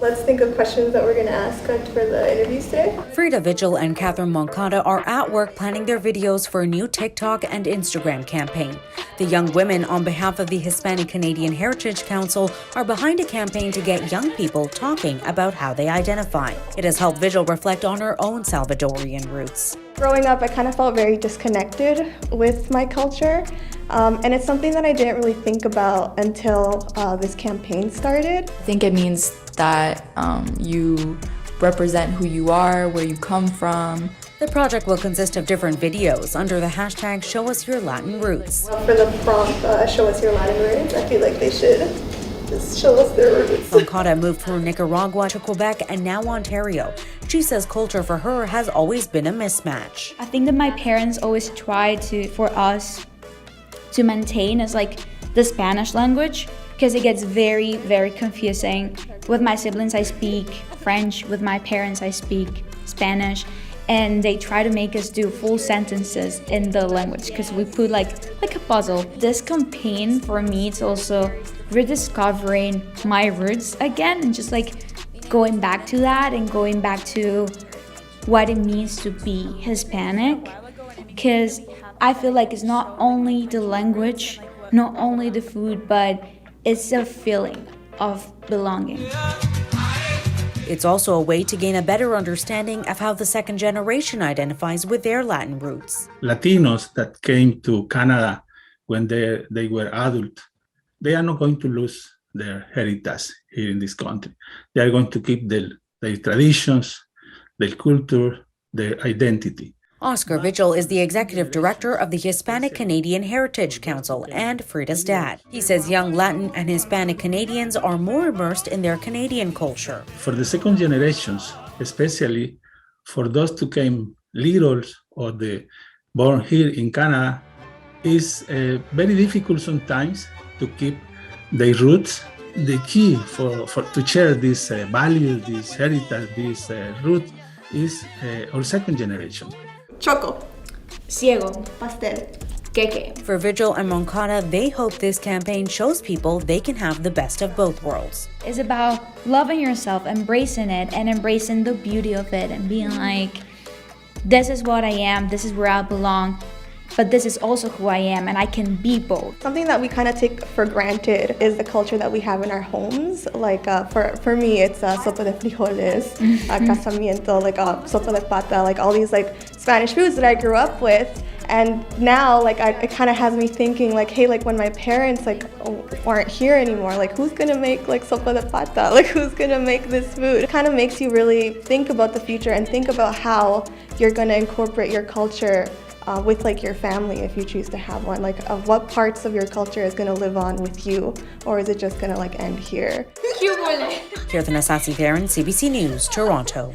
Let's think of questions that we're going to ask for the interviews today. Frida Vigil and Catherine Moncada are at work planning their videos for a new TikTok and Instagram campaign. The young women, on behalf of the Hispanic Canadian Heritage Council, are behind a campaign to get young people talking about how they identify. It has helped Vigil reflect on her own Salvadorian roots. Growing up, I kind of felt very disconnected with my culture. And it's something that I didn't really think about until this campaign started. I think it means that you represent who you are, where you come from. The project will consist of different videos under the hashtag #ShowUsYourLatinRoots. For the prompt, Show Us Your Latin Roots, I feel like they should just show us their roots. Moncada moved from Nicaragua to Quebec and now Ontario. She says culture for her has always been a mismatch. I think that my parents always tried for us to maintain is like the Spanish language, because it gets very, very confusing. With my siblings, I speak French. With my parents, I speak Spanish. And they try to make us do full sentences in the language because we put like a puzzle. This campaign for me, it's also rediscovering my roots again and just like going back to that and going back to what it means to be Hispanic. Because I feel like it's not only the language, not only the food, but it's a feeling of belonging. It's also a way to gain a better understanding of how the second generation identifies with their Latin roots. Latinos that came to Canada when they were adult, they are not going to lose their heritage here in this country. They are going to keep their traditions, their culture, their identity. Oscar Vigil is the executive director of the Hispanic Canadian Heritage Council and Frida's dad. He says young Latin and Hispanic Canadians are more immersed in their Canadian culture. For the second generations, especially for those who came little or born here in Canada, is very difficult sometimes to keep their roots. The key to share this value, this heritage, this root is our second generation. Choco. Ciego. Pastel. Queque. For Vigil and Moncada, they hope this campaign shows people they can have the best of both worlds. It's about loving yourself, embracing it, and embracing the beauty of it and being like, this is what I am, this is where I belong, but this is also who I am, and I can be both. Something that we kind of take for granted is the culture that we have in our homes. Like for me, it's sopa de frijoles, casamiento, like sopa de pata, like all these like Spanish foods that I grew up with. And now, like, it kind of has me thinking, like, hey, like, when my parents, like, aren't here anymore, like, who's gonna make, like, sopa de pata? Like, who's gonna make this food? It kind of makes you really think about the future and think about how you're gonna incorporate your culture with, like, your family if you choose to have one. Like, of what parts of your culture is gonna live on with you, or is it just gonna, like, end here? Kirtana Sasivaran, CBC News, Toronto.